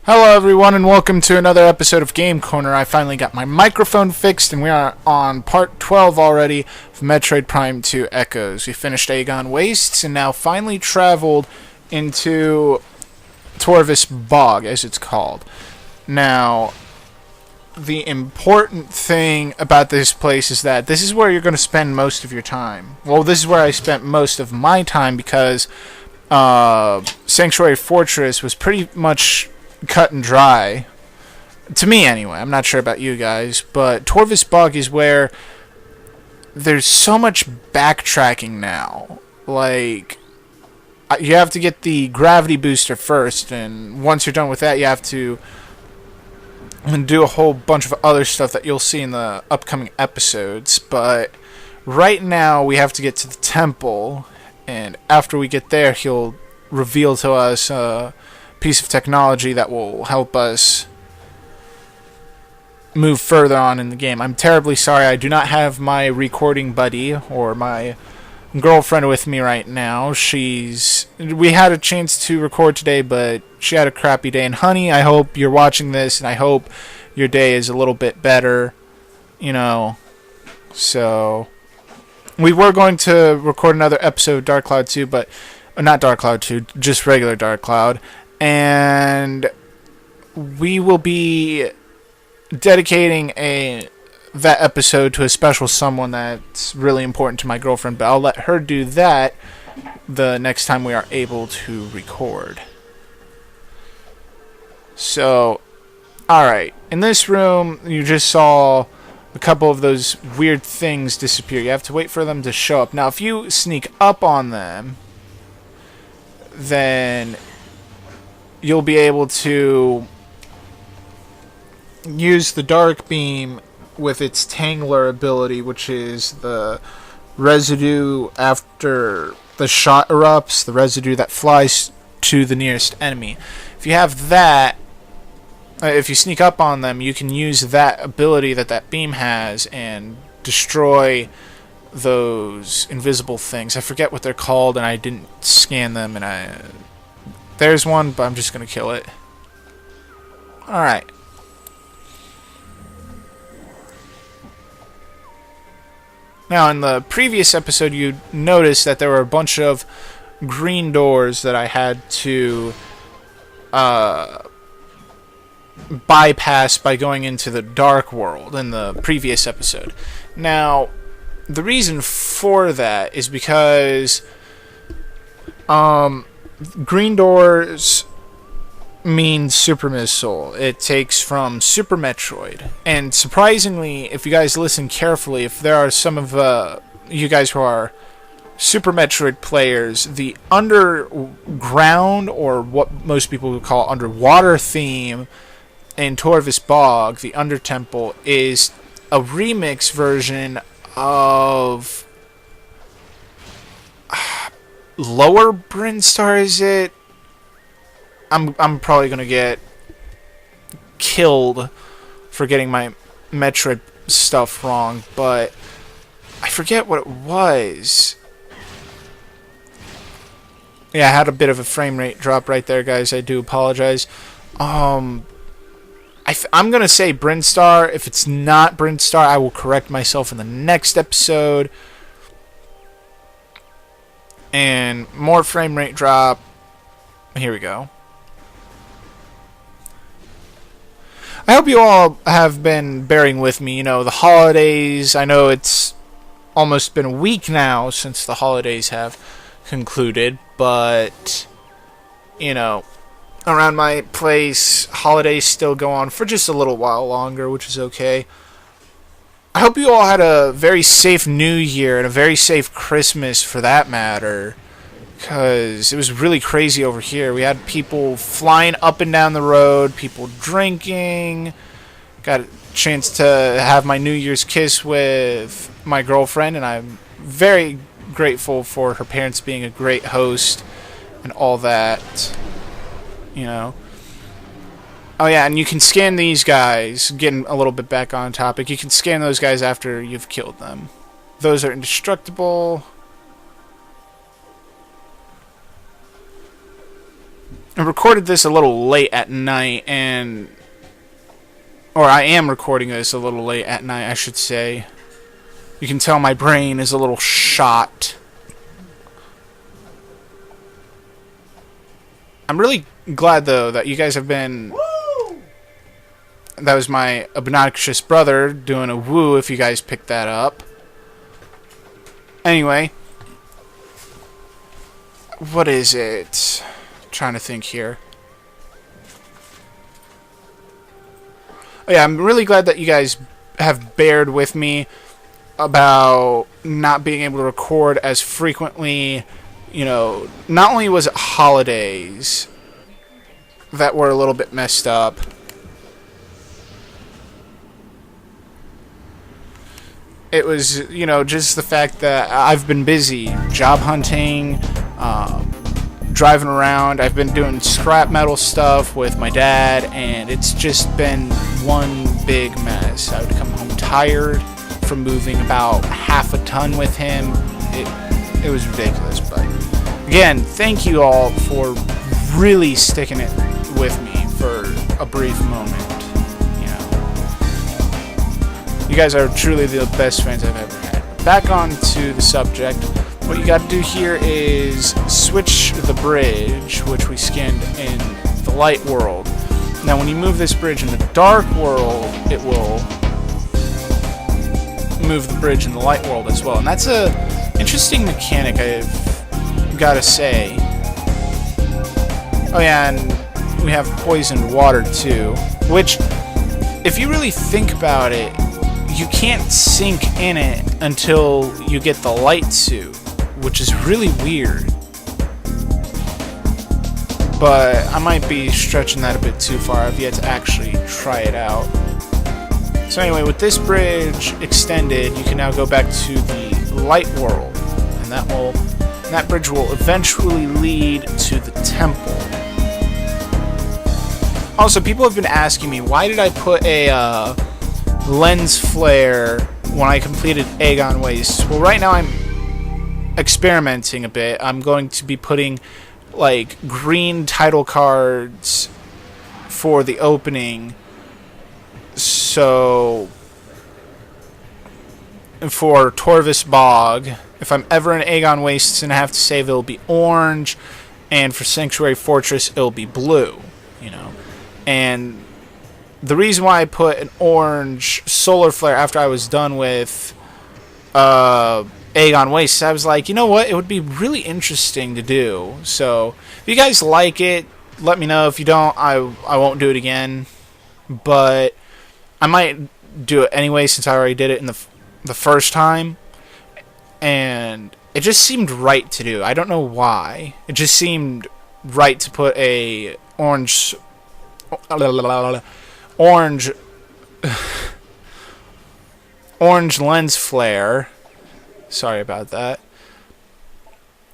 Hello everyone and welcome to another episode of Game Corner. I finally got my microphone fixed and we are on part 12 already of Metroid Prime 2 Echoes. We finished Aegon Wastes and now finally traveled into Torvis Bog, as it's called. Now, the important thing about this place is that this is where you're going to spend most of your time. Well, this is where I spent most of my time because Sanctuary Fortress was pretty much cut and dry. To me, anyway. I'm not sure about you guys, but Torvis Bog is where there's so much backtracking now. Like, you have to get the gravity booster first, and once you're done with that, you have to do a whole bunch of other stuff that you'll see in the upcoming episodes. But right now, we have to get to the temple, and after we get there, he'll reveal to us piece of technology that will help us move further on in the game. I'm terribly sorry I do not have my recording buddy or my girlfriend with me right now. We had a chance to record today, but she had a crappy day. And honey, I hope you're watching this and I hope your day is a little bit better, So we were going to record another episode of Dark Cloud 2, but not Dark Cloud 2, just regular Dark Cloud. And we will be dedicating that episode to a special someone that's really important to my girlfriend, but I'll let her do that the next time we are able to record. So, alright. In this room, you just saw a couple of those weird things disappear. You have to wait for them to show up. Now, if you sneak up on them, then you'll be able to use the dark beam with its Tangler ability, which is the residue after the shot erupts, the residue that flies to the nearest enemy. If you have that, if you sneak up on them, you can use that ability that beam has and destroy those invisible things. I forget what they're called, and I didn't scan them, and there's one, but I'm just going to kill it. Alright. Now, in the previous episode, you noticed that there were a bunch of green doors that I had to bypass by going into the dark world in the previous episode. Now, the reason for that is because green doors means Super Missile. It takes from Super Metroid. And surprisingly, if you guys listen carefully, if there are some of you guys who are Super Metroid players, the underground, or what most people would call underwater theme in Torvis Bog, the Undertemple, is a remix version of Lower Brinstar, is it? I'm probably gonna get killed for getting my Metroid stuff wrong, but I forget what it was. Yeah, I had a bit of a frame rate drop right there, guys. I do apologize. I'm gonna say Brinstar. If it's not Brinstar, I will correct myself in the next episode. And more frame rate drop. Here we go. I hope you all have been bearing with me. The holidays. I know it's almost been a week now since the holidays have concluded. But, around my place, holidays still go on for just a little while longer, which is okay. I hope you all had a very safe New Year and a very safe Christmas, for that matter, because it was really crazy over here. We had people flying up and down the road, people drinking. Got a chance to have my New Year's kiss with my girlfriend, and I'm very grateful for her parents being a great host and all that. Oh yeah, and you can scan these guys, getting a little bit back on topic, you can scan those guys after you've killed them. Those are indestructible. I recorded this a little late at night, or I am recording this a little late at night, I should say. You can tell my brain is a little shot. I'm really glad, though, that you guys have been... Woo! That was my obnoxious brother doing a woo, if you guys picked that up. Anyway. What is it? I'm trying to think here. Oh, yeah, I'm really glad that you guys have bared with me about not being able to record as frequently. You know, not only was it holidays that were a little bit messed up, it was, you know, just the fact that I've been busy job hunting, driving around. I've been doing scrap metal stuff with my dad, and it's just been one big mess. I would come home tired from moving about half a ton with him. It was ridiculous, but again, thank you all for really sticking it with me for a brief moment. You know, you guys are truly the best fans I've ever had. Back on to the subject. What you got to do here is switch the bridge, which we scanned in the light world. Now, when you move this bridge in the dark world, it will move the bridge in the light world as well. And that's a interesting mechanic, I've got to say. Oh yeah, and we have poisoned water too, which, if you really think about it, you can't sink in it until you get the light suit, which is really weird. But I might be stretching that a bit too far. I've yet to actually try it out. So anyway, with this bridge extended, you can now go back to the light world, and that bridge will eventually lead to the temple. Also, people have been asking me, why did I put a lens flare when I completed Aegon Waste? Well, right now I'm experimenting a bit. I'm going to be putting like green title cards for the opening. So for Torvis Bog, if I'm ever in Aegon Wastes and I have to save, it'll be orange, and for Sanctuary Fortress it'll be blue, you know. And the reason why I put an orange solar flare after I was done with Aegon Wastes, I was like, you know what, it would be really interesting to do. So if you guys like it, let me know. If you don't, I won't do it again, but I might do it anyway since I already did it in the first time, and it just seemed right to do. I don't know why. It just seemed right to put a orange lens flare. Sorry about that.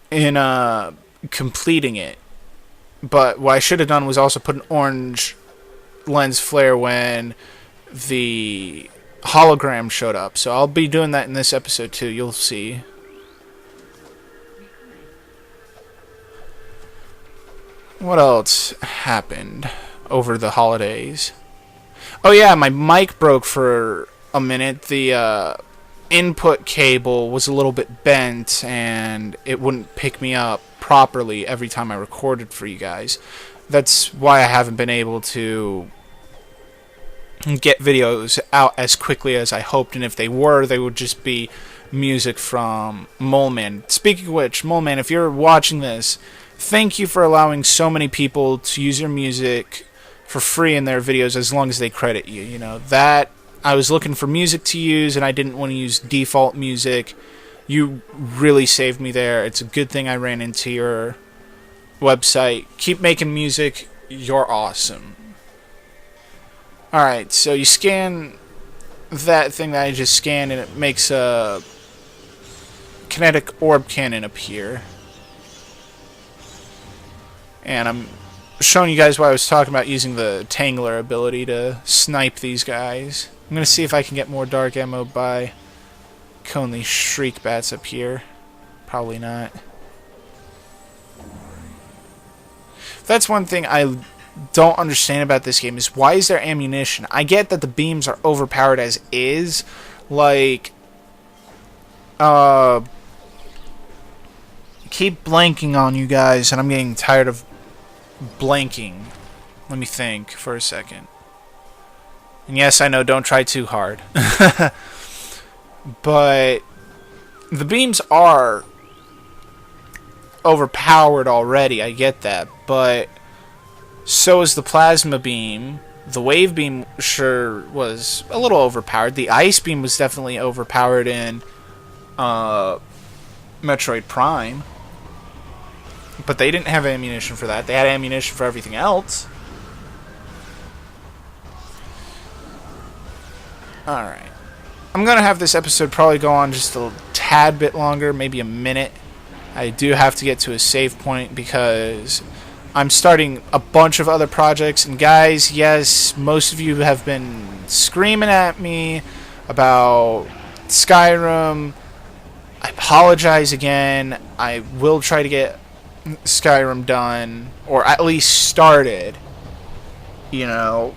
In completing it. But what I should have done was also put an orange lens flare when the hologram showed up. So I'll be doing that in this episode too. You'll see. What else happened over the holidays? Oh yeah, my mic broke for a minute. The input cable was a little bit bent, and it wouldn't pick me up properly every time I recorded for you guys. That's why I haven't been able to get videos out as quickly as I hoped, and if they were, they would just be music from Moleman. Speaking of which, Moleman, if you're watching this, thank you for allowing so many people to use your music for free in their videos as long as they credit you. You know, that I was looking for music to use and I didn't want to use default music. You really saved me there. It's a good thing I ran into your website. Keep making music. You're awesome. Alright, so you scan that thing that I just scanned, and it makes a kinetic orb cannon appear. And I'm showing you guys why I was talking about using the Tangler ability to snipe these guys. I'm going to see if I can get more dark ammo by killing these shriek bats up here. Probably not. That's one thing I don't understand about this game, is why is there ammunition? I get that the beams are overpowered as is. Like, keep blanking on you guys, and I'm getting tired of blanking. Let me think for a second. And yes, I know, don't try too hard. But the beams are overpowered already, I get that. But so is the plasma beam. The wave beam sure was a little overpowered. The ice beam was definitely overpowered in Metroid Prime. But they didn't have ammunition for that. They had ammunition for everything else. Alright. I'm going to have this episode probably go on just a tad bit longer, maybe a minute. I do have to get to a save point because I'm starting a bunch of other projects. And guys, yes, most of you have been screaming at me about Skyrim. I apologize again. I will try to get Skyrim done, or at least started. You know,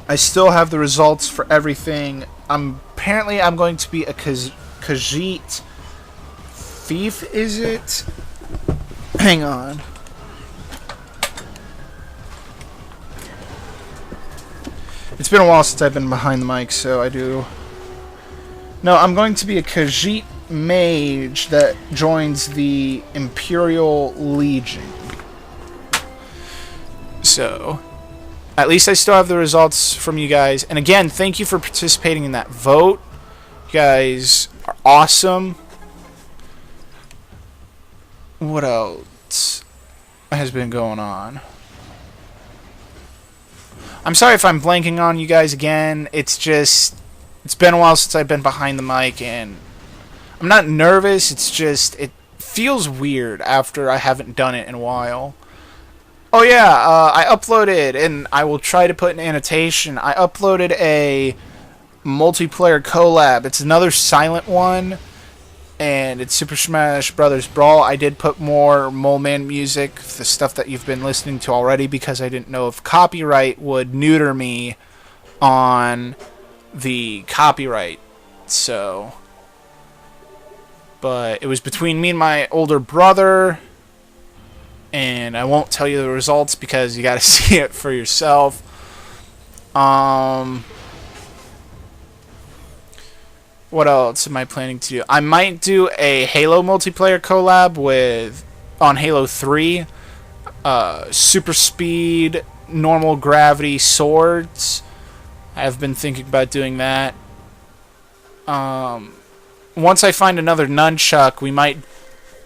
I still have the results for everything. Apparently I'm going to be a Khajiit thief, is it? Hang on. It's been a while since I've been behind the mic, so I do. No, I'm going to be a Khajiit mage that joins the Imperial Legion. So, at least I still have the results from you guys. And again, thank you for participating in that vote. You guys are awesome. What else has been going on? I'm sorry if I'm blanking on you guys again. It's been a while since I've been behind the mic, and I'm not nervous. It's just, it feels weird after I haven't done it in a while. Oh yeah, I uploaded, and I will try to put an annotation, I uploaded a multiplayer collab. It's another silent one, and it's Super Smash Brothers Brawl. I did put more Mole Man music, the stuff that you've been listening to already, because I didn't know if copyright would neuter me on the copyright. So, but it was between me and my older brother, and I won't tell you the results because you gotta see it for yourself. What else am I planning to do? I might do a Halo multiplayer collab on Halo 3. Super speed, normal gravity swords. I've been thinking about doing that. Once I find another nunchuck,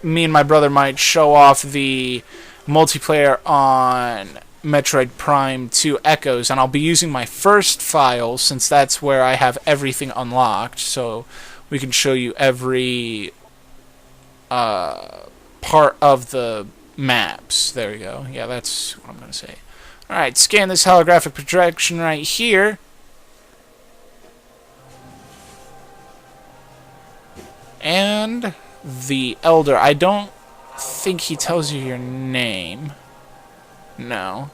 me and my brother might show off the multiplayer on Metroid Prime 2 Echoes, and I'll be using my first file since that's where I have everything unlocked, so we can show you every part of the maps. There we go. Yeah, that's what I'm going to say. Alright, scan this holographic projection right here. And the Elder. I don't think he tells you your name. No.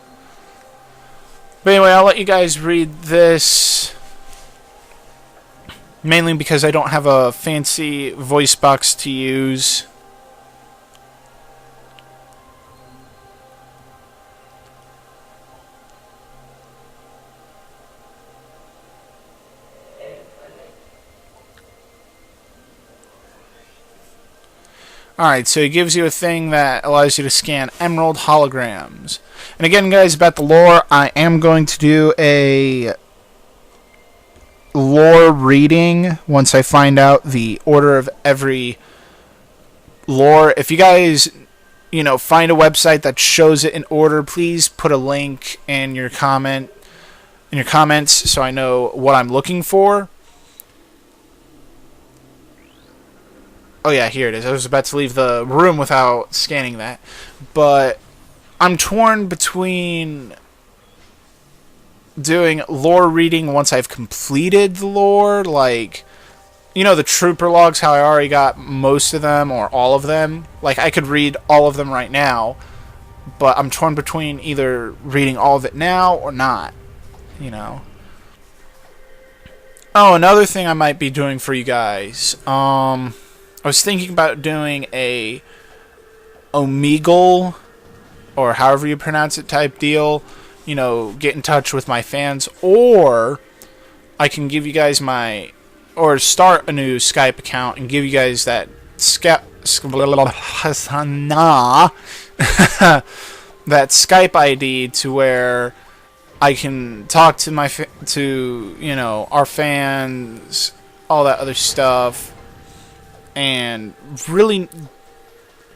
But anyway, I'll let you guys read this. Mainly because I don't have a fancy voice box to use. Alright, so it gives you a thing that allows you to scan emerald holograms. And again, guys, about the lore, I am going to do a lore reading once I find out the order of every lore. If you guys, find a website that shows it in order, please put a link in your comments so I know what I'm looking for. Oh yeah, here it is. I was about to leave the room without scanning that. But I'm torn between doing lore reading once I've completed the lore, like, the trooper logs, how I already got most of them or all of them. Like, I could read all of them right now, but I'm torn between either reading all of it now or not, you know. Oh, another thing I might be doing for you guys. I was thinking about doing a Omegle, or however you pronounce it, type deal. You know, get in touch with my fans, or I can give you guys or start a new Skype account and give you guys that that Skype ID to where I can talk to our fans, all that other stuff, and really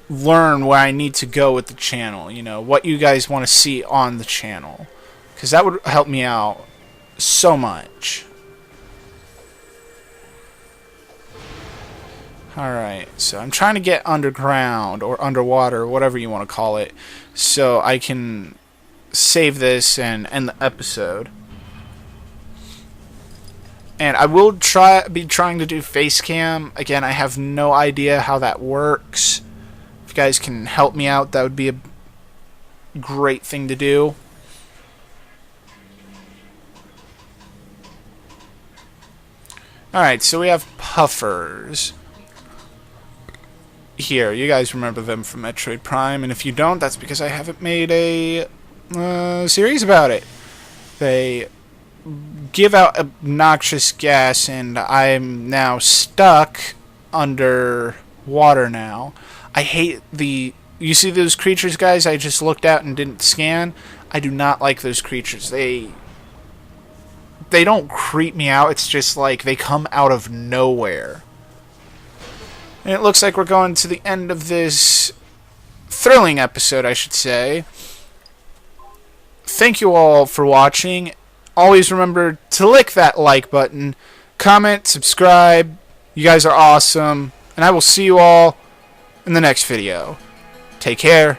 learn where I need to go with the channel. You know, what you guys want to see on the channel, because that would help me out so much. Alright, so I'm trying to get underground or underwater, whatever you want to call it, so I can save this and end the episode. And I will be trying to do face cam. Again, I have no idea how that works. If you guys can help me out, that would be a great thing to do. Alright, so we have puffers here. You guys remember them from Metroid Prime, and if you don't, that's because I haven't made a series about it. They give out obnoxious gas, and I'm now stuck under water now. I hate you see those creatures, guys, I just looked out and didn't scan? I do not like those creatures. They don't creep me out, it's just like they come out of nowhere. And it looks like we're going to the end of this thrilling episode, I should say. Thank you all for watching. Always remember to lick that like button, comment, subscribe. You guys are awesome. And I will see you all in the next video. Take care.